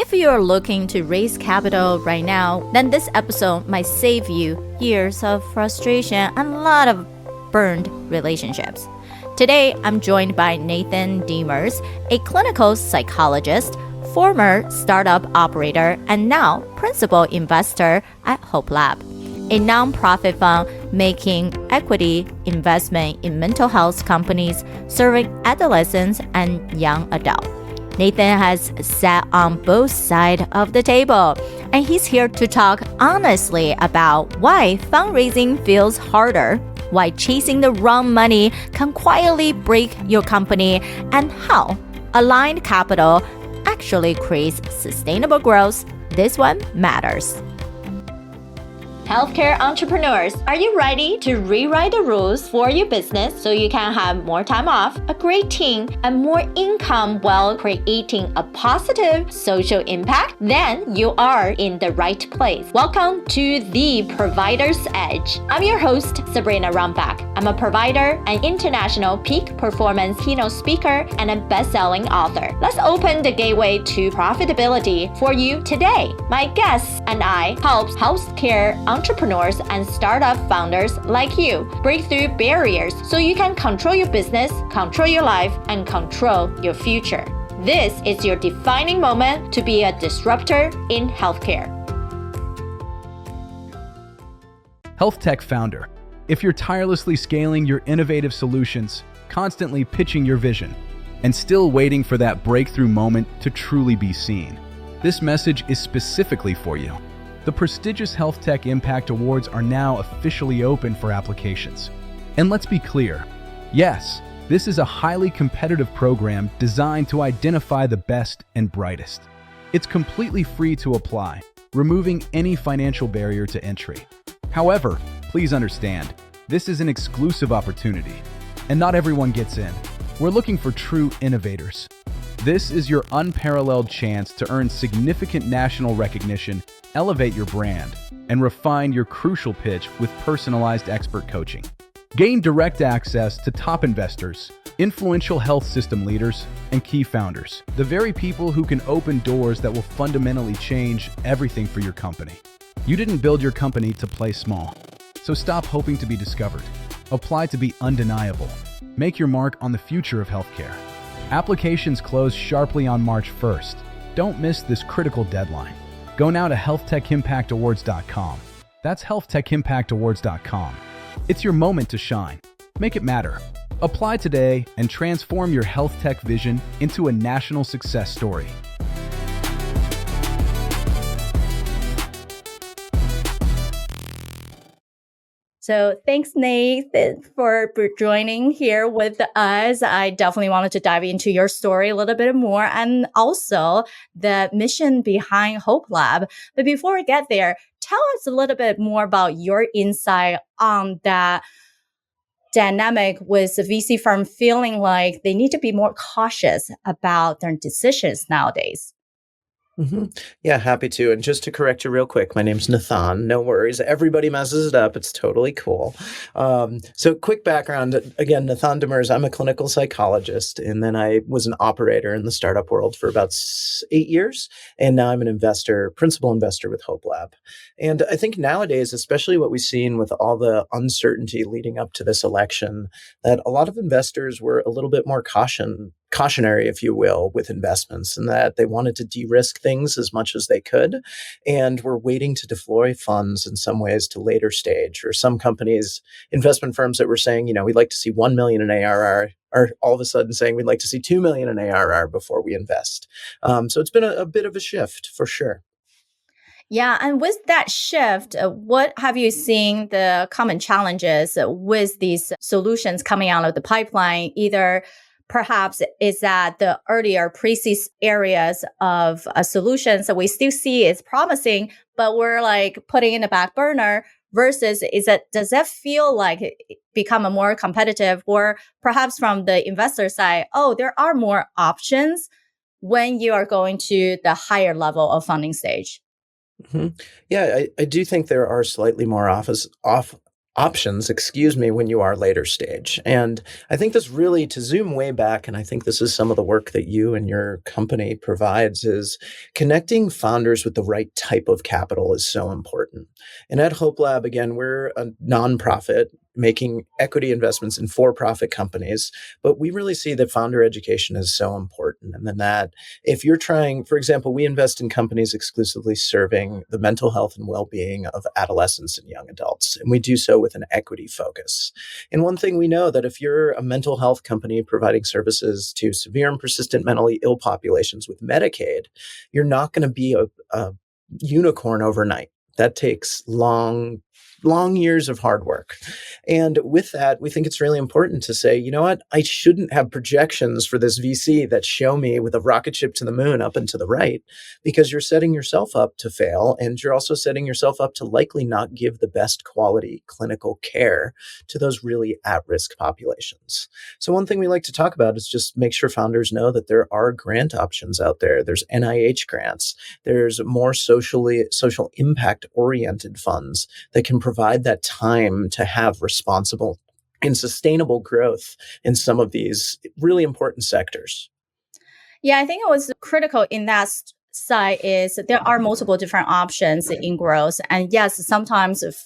If you're looking to raise capital right now, then this episode might save you years of frustration and a lot of burned relationships. Today, I'm joined by Nathaan Demers, a clinical psychologist, former startup operator, and now principal investor at HopeLab, a nonprofit fund making equity investment in mental health companies serving adolescents and young adults. Nathaan has sat on both sides of the table, and he's here to talk honestly about why fundraising feels harder, why chasing the wrong money can quietly break your company, and how aligned capital actually creates sustainable growth. This one matters. Healthcare entrepreneurs, are you ready to rewrite the rules for your business so you can have more time off, a great team, and more income while creating a positive social impact? Then you are in the right place. Welcome to The Provider's Edge. I'm your host, Sabrina Runbeck. I'm a provider, an international peak performance keynote speaker, and a best-selling author. Let's open the gateway to profitability for you today. My guests and I help healthcare entrepreneurs and startup founders like you break through barriers so you can control your business, control your life, and control your future. This is your defining moment to be a disruptor in healthcare. Health tech founder, if you're tirelessly scaling your innovative solutions, constantly pitching your vision, and still waiting for that breakthrough moment to truly be seen, this message is specifically for you. The prestigious Health Tech Impact Awards are now officially open for applications. And let's be clear, yes, this is a highly competitive program designed to identify the best and brightest. It's completely free to apply, removing any financial barrier to entry. However, please understand, this is an exclusive opportunity, and not everyone gets in. We're looking for true innovators. This is your unparalleled chance to earn significant national recognition, elevate your brand, and refine your crucial pitch with personalized expert coaching. Gain direct access to top investors, influential health system leaders, and key founders, the very people who can open doors that will fundamentally change everything for your company. You didn't build your company to play small, so stop hoping to be discovered. Apply to be undeniable. Make your mark on the future of healthcare. Applications close sharply on March 1st. Don't miss this critical deadline. Go now to healthtecimpactawards.com. That's healthtecimpactawards.com. It's your moment to shine. Make it matter. Apply today and transform your health tech vision into a national success story. So thanks, Nathan, for joining here with us. I definitely wanted to dive into your story a little bit more and also the mission behind HopeLab. But before we get there, tell us a little bit more about your insight on that dynamic with the VC firm feeling like they need to be more cautious about their decisions nowadays. Yeah, happy to. And just to correct you real quick, my name's Nathaan. No worries. Everybody messes it up. It's totally cool. So quick background. Again, Nathaan Demers, I'm a clinical psychologist, and then I was an operator in the startup world for about 8 years. And now I'm an investor, principal investor with HopeLab. And I think nowadays, especially what we've seen with all the uncertainty leading up to this election, that a lot of investors were a little bit more cautionary, if you will, with investments, and that they wanted to de-risk things as much as they could, and were waiting to deploy funds in some ways to later stage. Or some companies, investment firms that were saying, we'd like to see 1 million in ARR, are all of a sudden saying we'd like to see 2 million in ARR before we invest. So it's been a bit of a shift for sure. Yeah, and with that shift, what have you seen the common challenges with these solutions coming out of the pipeline? Either perhaps is that the earlier pre-seed areas of solutions that we still see is promising, but we're like putting in the back burner versus does that feel like it become a more competitive, or perhaps from the investor side, there are more options when you are going to the higher level of funding stage? Yeah, I do think there are slightly more options, when you are later stage. And I think this really, to zoom way back, and I think this is some of the work that you and your company provides, is connecting founders with the right type of capital is so important. And at HopeLab, again, we're a nonprofit making equity investments in for-profit companies, but we really see that founder education is so important. And then that if you're trying, for example, we invest in companies exclusively serving the mental health and well-being of adolescents and young adults, and we do so with an equity focus. And one thing we know that if you're a mental health company providing services to severe and persistent mentally ill populations with Medicaid, you're not going to be a unicorn overnight. That takes long years of hard work. And with that, we think it's really important to say, you know what, I shouldn't have projections for this VC that show me with a rocket ship to the moon up and to the right, because you're setting yourself up to fail. And you're also setting yourself up to likely not give the best quality clinical care to those really at-risk populations. So one thing we like to talk about is just make sure founders know that there are grant options out there. There's NIH grants. There's more social impact oriented funds that can provide that time to have responsible and sustainable growth in some of these really important sectors. Yeah, I think it was critical in that side is there are multiple different options in growth. And yes, sometimes if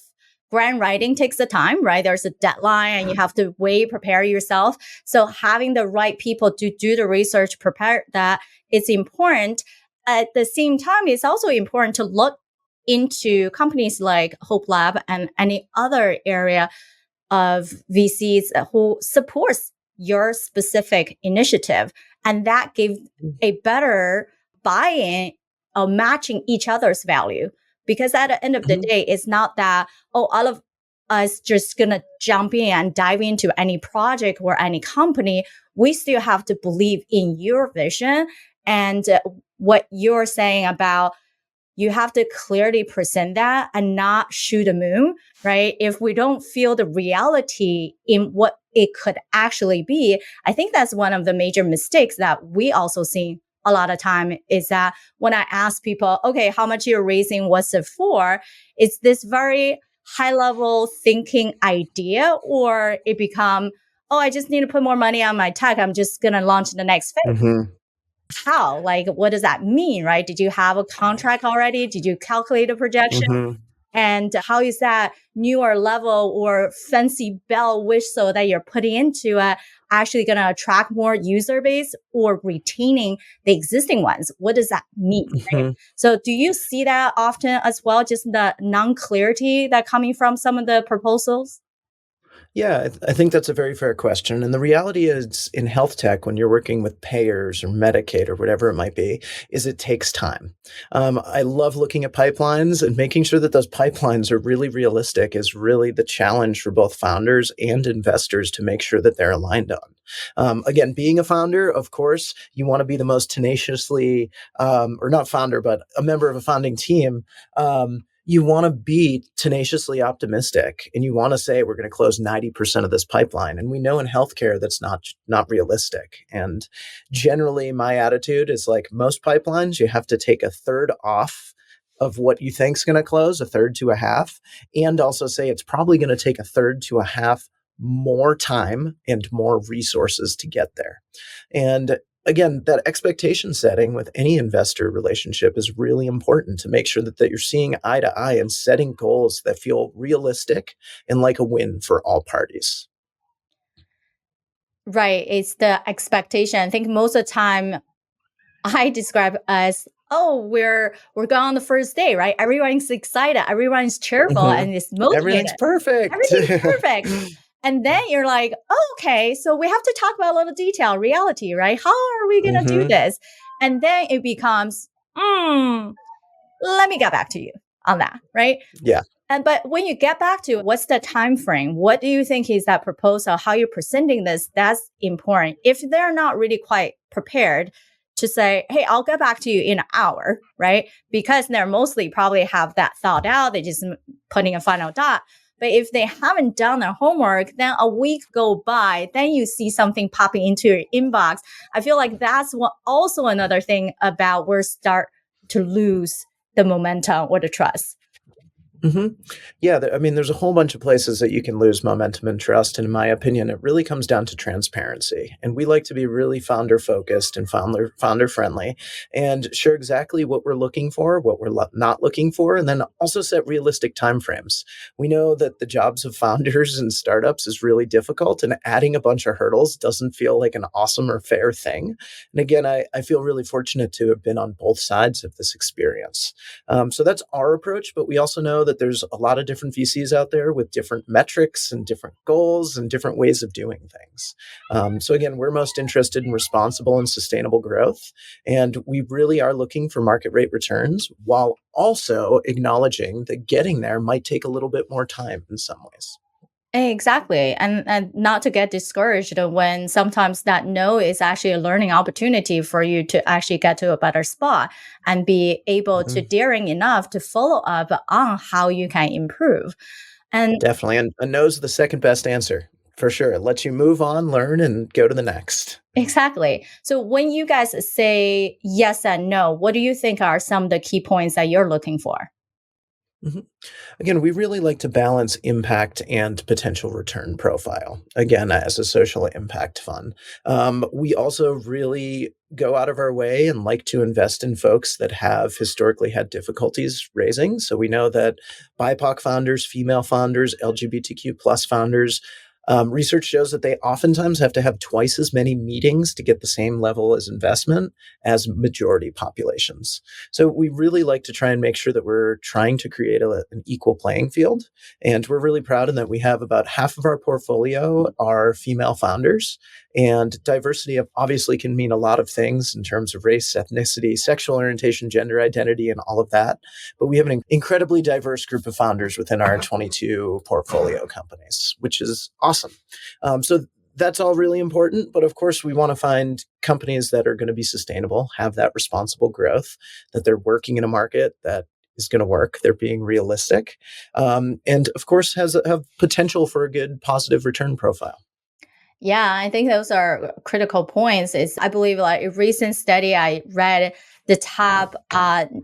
grant writing takes the time, right? There's a deadline and you have to prepare yourself. So having the right people to do the research, prepare that, is important. At the same time, it's also important to look into companies like HopeLab and any other area of VCs who supports your specific initiative. And that gives a better buy-in of matching each other's value. Because at the end of the day, it's not that, all of us just going to jump in and dive into any project or any company. We still have to believe in your vision and what you're saying about you have to clearly present that and not shoot a moon, right? If we don't feel the reality in what it could actually be, I think that's one of the major mistakes that we also see a lot of time is that when I ask people, okay, how much you're raising, what's it for? It's this very high level thinking idea, or it become, I just need to put more money on my tech. I'm just going to launch the next phase. Mm-hmm. How? Like, what does that mean, right? Did you have a contract already? Did you calculate a projection? Mm-hmm. And how is that newer level or fancy bell whistle that you're putting into it actually going to attract more user base or retaining the existing ones? What does that mean? Mm-hmm. Right? So do you see that often as well, just the non-clarity that coming from some of the proposals? Yeah, I think that's a very fair question. And the reality is in health tech, when you're working with payers or Medicaid or whatever it might be, is it takes time. I love looking at pipelines, and making sure that those pipelines are really realistic is really the challenge for both founders and investors to make sure that they're aligned on. Again, being a founder, of course, you want to be the most tenaciously, or not founder, but a member of a founding team. You want to be tenaciously optimistic, and you want to say we're going to close 90% of this pipeline. And we know in healthcare that's not realistic. And generally, my attitude is like most pipelines, you have to take a third off of what you think is going to close, a third to a half, and also say it's probably going to take a third to a half more time and more resources to get there. And again, that expectation setting with any investor relationship is really important to make sure that you're seeing eye to eye and setting goals that feel realistic and like a win for all parties. Right. It's the expectation. I think most of the time I describe as, we're going on the first day, right? Everyone's excited. Everyone's cheerful and is motivated. Everything's perfect. Everything's perfect. And then you're like, okay, so we have to talk about a little detail, reality, right? How are we going to do this? And then it becomes, let me get back to you on that, right? Yeah. But when you get back to what's the time frame, what do you think is that proposal, how you're presenting this, that's important. If they're not really quite prepared to say, hey, I'll get back to you in an hour, right? Because they're mostly probably have that thought out, they're just putting a final dot. But if they haven't done their homework, then a week go by, then you see something popping into your inbox. I feel like that's also another thing about where start to lose the momentum or the trust. hmm Yeah, I mean, there's a whole bunch of places that you can lose momentum and trust. And in my opinion, it really comes down to transparency. And we like to be really founder focused and founder friendly and share exactly what we're looking for, what we're not looking for, and then also set realistic timeframes. We know that the jobs of founders and startups is really difficult, and adding a bunch of hurdles doesn't feel like an awesome or fair thing. And again, I feel really fortunate to have been on both sides of this experience. So that's our approach, but we also know that there's a lot of different VCs out there with different metrics and different goals and different ways of doing things. So again, we're most interested in responsible and sustainable growth, and we really are looking for market rate returns while also acknowledging that getting there might take a little bit more time in some ways. Exactly. And not to get discouraged when sometimes that no is actually a learning opportunity for you to actually get to a better spot and be able to Mhm. daring enough to follow up on how you can improve. And Definitely. And a no's the second best answer for sure. It lets you move on, learn, and go to the next. exactly. So when you guys say yes and no, what do you think are some of the key points that you're looking for? Mhm. Again, we really like to balance impact and potential return profile. Again, as a social impact fund. We also really go out of our way and like to invest in folks that have historically had difficulties raising. So we know that BIPOC founders, female founders, LGBTQ plus founders, research shows that they oftentimes have to have twice as many meetings to get the same level as investment as majority populations. So we really like to try and make sure that we're trying to create an equal playing field. And we're really proud in that we have about half of our portfolio are female founders. And diversity obviously can mean a lot of things in terms of race, ethnicity, sexual orientation, gender identity, and all of that. But we have an incredibly diverse group of founders within our 22 portfolio companies, which is awesome. So that's all really important. But of course, we want to find companies that are going to be sustainable, have that responsible growth, that they're working in a market that is going to work. They're being realistic. And of course, have potential for a good positive return profile. Yeah, I think those are critical points. Is I believe like a recent study I read, the top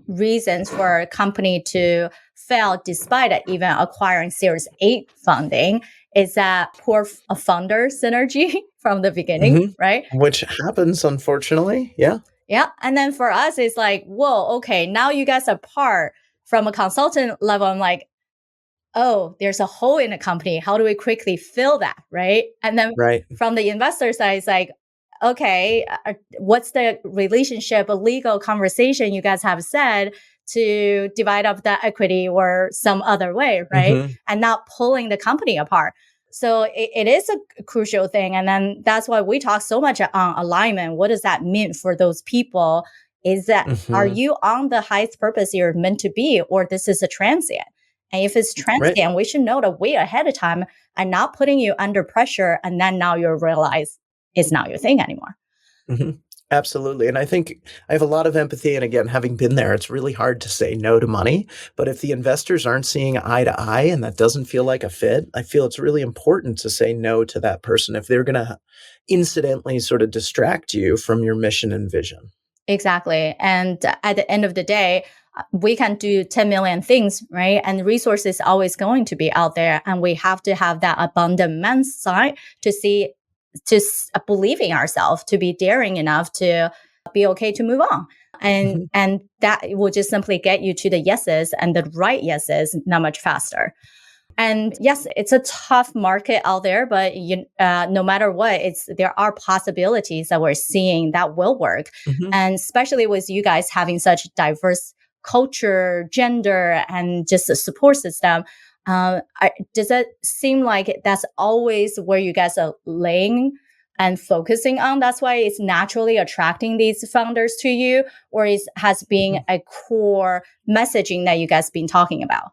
reasons for a company to fail despite even acquiring Series A funding is that poor founder synergy from the beginning, hmm right? Which happens, unfortunately. Yeah. Yeah. And then for us, it's like, whoa, okay, now you guys are part from a consultant level. I'm like, oh, there's a hole in the company. How do we quickly fill that? Right. And then Right. from the investor side, it's like, okay, what's the relationship, a legal conversation you guys have said to divide up the equity or some other way, right? hmm And not pulling the company apart. So it is a crucial thing. And then that's why we talk so much on alignment. What does that mean for those people? Is that, are hmm you on the highest purpose you're meant to be, or this is a transient? And if it's Right. transient, we should know that way ahead of time and not putting you under pressure. And then now you realize it's not your thing anymore. hmm Absolutely. And I think I have a lot of empathy. And again, having been there, it's really hard to say no to money. But if the investors aren't seeing eye to eye and that doesn't feel like a fit, I feel it's really important to say no to that person if they're going to incidentally sort of distract you from your mission and vision. Exactly. And at the end of the day, we can do 10 million things, right? And resources always going to be out there. And we have to have that abundant mindset to see, believe in ourselves, to be daring enough to be okay to move on. Mhm. And that will just simply get you to the yeses and the right yeses not much faster. And yes, it's a tough market out there, but no matter what, there are possibilities that we're seeing that will work. Mhm. And especially with you guys having such diverse culture, gender, and just a support system, does it seem like that's always where you guys are laying and focusing on? That's why it's naturally attracting these founders to you, or has been Mhm. a core messaging that you guys been talking about?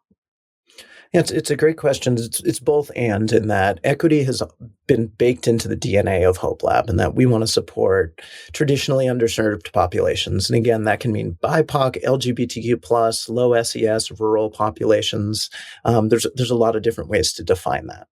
Yeah, it's a great question. It's both and in that equity has been baked into the DNA of HopeLab and that we want to support traditionally underserved populations. And again, that can mean BIPOC, LGBTQ plus, low SES, rural populations. There's a lot of different ways to define that.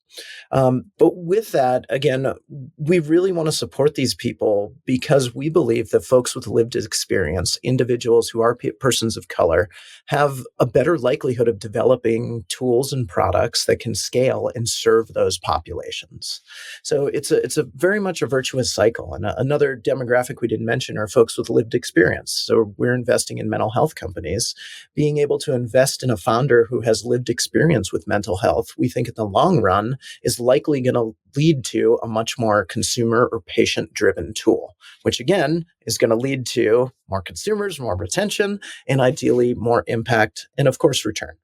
But with that, again, we really want to support these people because we believe that folks with lived experience, individuals who are persons of color, have a better likelihood of developing tools and products that can scale and serve those populations. So it's a very much a virtuous cycle. And another demographic we didn't mention are folks with lived experience. So we're investing in mental health companies. Being able to invest in a founder who has lived experience with mental health, we think in the long run is likely going to lead to a much more consumer or patient-driven tool, which again is going to lead to more consumers, more retention, and ideally more impact and, of course, return.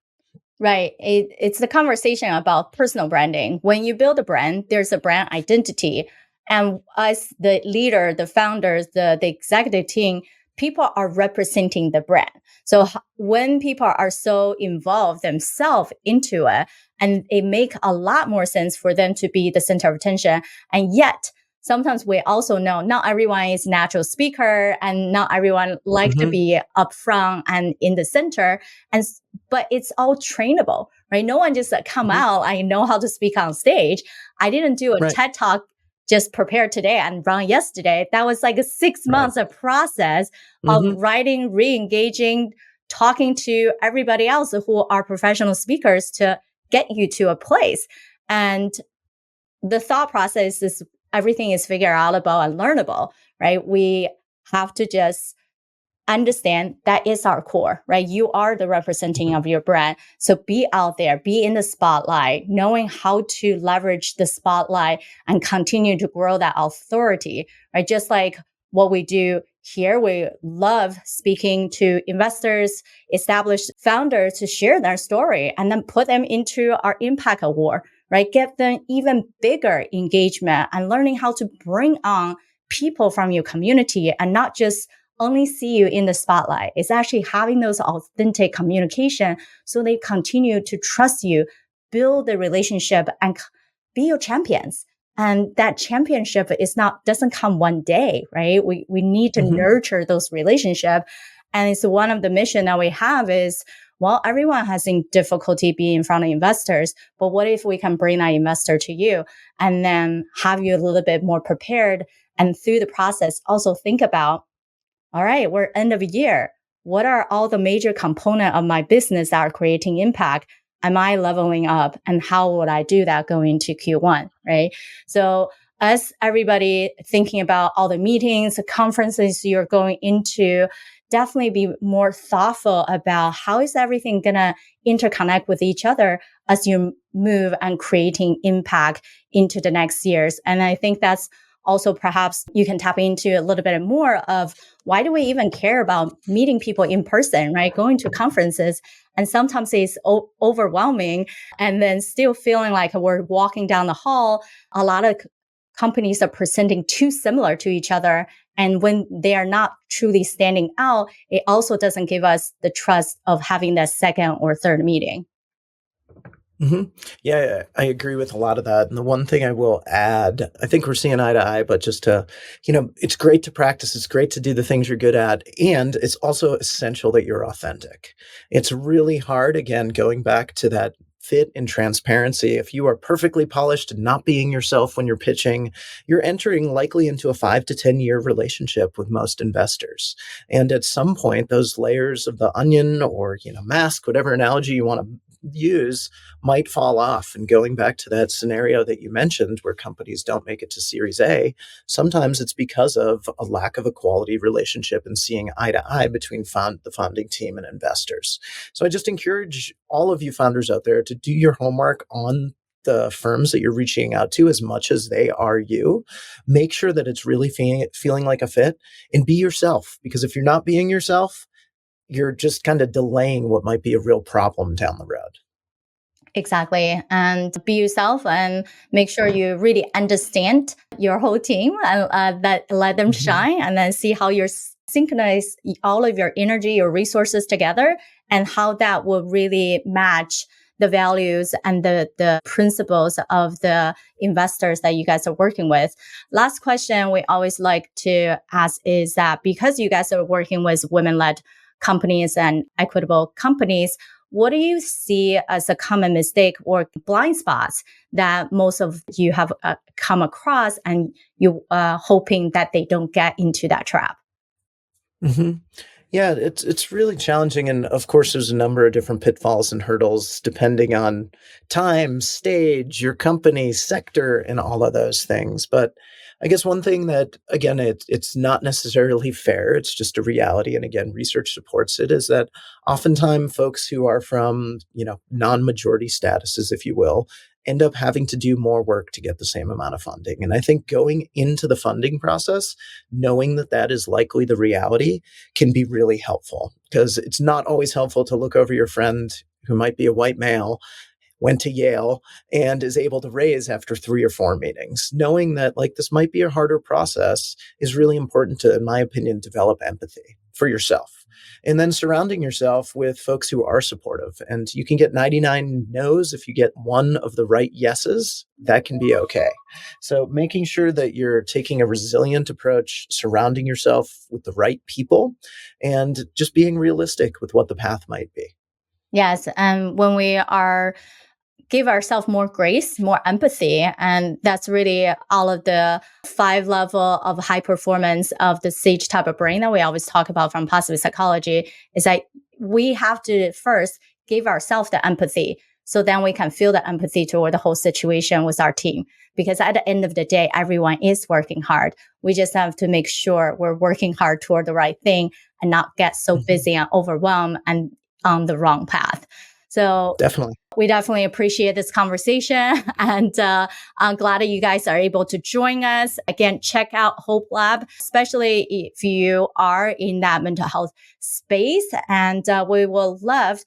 Right. It's the conversation about personal branding. When you build a brand, there's a brand identity. And as the leader, the founders, the executive team, people are representing the brand. So when people are so involved themselves into it, and it makes a lot more sense for them to be the center of attention. And yet, sometimes we also know not everyone is a natural speaker and not everyone likes to be up front and in the center. But it's all trainable, right? No one just come out, I know how to speak on stage. I didn't do a TED Talk just prepared today and run yesterday. That was like a 6 months of process of writing, re-engaging, talking to everybody else who are professional speakers to get you to a place. And the thought process is everything is figure outable and learnable, right? We have to just understand that is our core, right? You are the representing of your brand. So be out there, be in the spotlight, knowing how to leverage the spotlight and continue to grow that authority, right? Just like what we do here, we love speaking to investors, established founders to share their story and then put them into our impact award, right? Get them even bigger engagement and learning how to bring on people from your community and not just only see you in the spotlight. It's actually having those authentic communication so they continue to trust you, build the relationship and be your champions. And that championship doesn't come one day, right? We need to nurture those relationships. And it's one of the mission that we have is, well, everyone has difficulty being in front of investors, but what if we can bring that investor to you and then have you a little bit more prepared and through the process also think about, all right, we're end of year. What are all the major components of my business that are creating impact? Am I leveling up? And how would I do that going into Q1, right? So as everybody thinking about all the meetings, the conferences you're going into, definitely be more thoughtful about how is everything going to interconnect with each other as you move and creating impact into the next years. And I think that's also perhaps you can tap into a little bit more of why do we even care about meeting people in person, right? Going to conferences. And sometimes it's overwhelming and then still feeling like we're walking down the hall. A lot of companies are presenting too similar to each other. And when they are not truly standing out, it also doesn't give us the trust of having that second or third meeting. Yeah, I agree with a lot of that. And the one thing I will add, I think we're seeing eye to eye, but just to, it's great to practice. It's great to do the things you're good at. And it's also essential that you're authentic. It's really hard, again, going back to that fit and transparency. If you are perfectly polished and not being yourself when you're pitching, you're entering likely into a 5 to 10 year relationship with most investors. And at some point, those layers of the onion or, mask, whatever analogy you want to use might fall off. And going back to that scenario that you mentioned where companies don't make it to Series A, sometimes it's because of a lack of a quality relationship and seeing eye to eye between the founding team and investors. So I just encourage all of you founders out there to do your homework on the firms that you're reaching out to as much as they are you. Make sure that it's really feeling like a fit and be yourself, because if you're not being yourself, you're just kind of delaying what might be a real problem down the road. Exactly. And be yourself and make sure you really understand your whole team and let them shine and then see how you're synchronize all of your energy, your resources together and how that will really match the values and the principles of the investors that you guys are working with. Last question we always like to ask is that because you guys are working with women-led companies and equitable companies, what do you see as a common mistake or blind spots that most of you have come across and you hoping that they don't get into that trap? Mm-hmm. Yeah, it's really challenging. And of course, there's a number of different pitfalls and hurdles depending on time, stage, your company, sector, and all of those things. But I guess one thing that, again, it's not necessarily fair, it's just a reality. And again, research supports it, is that oftentimes folks who are from, non-majority statuses, if you will, end up having to do more work to get the same amount of funding. And I think going into the funding process, knowing that that is likely the reality, can be really helpful, because it's not always helpful to look over your friend who might be a white male, went to Yale, and is able to raise after 3 or 4 meetings. Knowing that this might be a harder process is really important to, in my opinion, develop empathy for yourself. And then surrounding yourself with folks who are supportive. And you can get 99 no's. If you get one of the right yeses, that can be okay. So making sure that you're taking a resilient approach, surrounding yourself with the right people, and just being realistic with what the path might be. Yes. And when we give ourselves more grace, more empathy. And that's really all of the 5 level of high performance of the SAGE type of brain that we always talk about from positive psychology, is that we have to first give ourselves the empathy. So then we can feel the empathy toward the whole situation with our team. Because at the end of the day, everyone is working hard. We just have to make sure we're working hard toward the right thing and not get so busy and overwhelmed and on the wrong path. So we definitely appreciate this conversation. And I'm glad that you guys are able to join us. Again, check out HopeLab, especially if you are in that mental health space. And we will love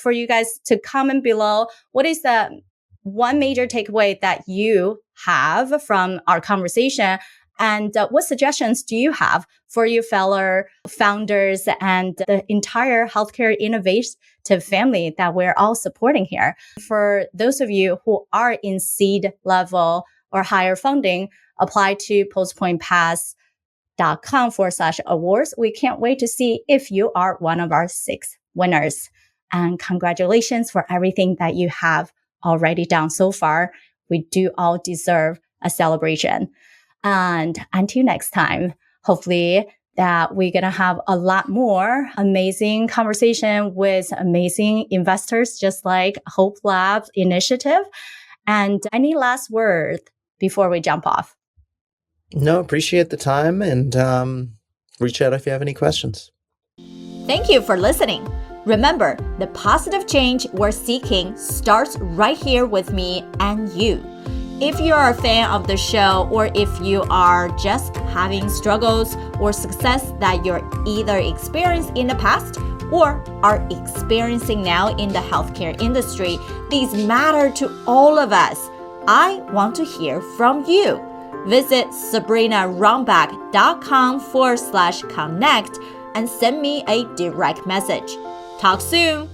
for you guys to comment below. What is the one major takeaway that you have from our conversation? And what suggestions do you have for your fellow founders and the entire healthcare innovative family that we're all supporting here? For those of you who are in seed level or higher funding, apply to postpointpass.com/awards. We can't wait to see if you are one of our 6 winners. And congratulations for everything that you have already done so far. We do all deserve a celebration. And until next time, hopefully that we're going to have a lot more amazing conversation with amazing investors, just like HopeLab initiative. And any last word before we jump off? No, appreciate the time, and reach out if you have any questions. Thank you for listening. Remember, the positive change we're seeking starts right here with me and you. If you are a fan of the show, or if you are just having struggles or success that you're either experienced in the past or are experiencing now in the healthcare industry, these matter to all of us. I want to hear from you. Visit sabrinarunbeck.com/connect and send me a direct message. Talk soon.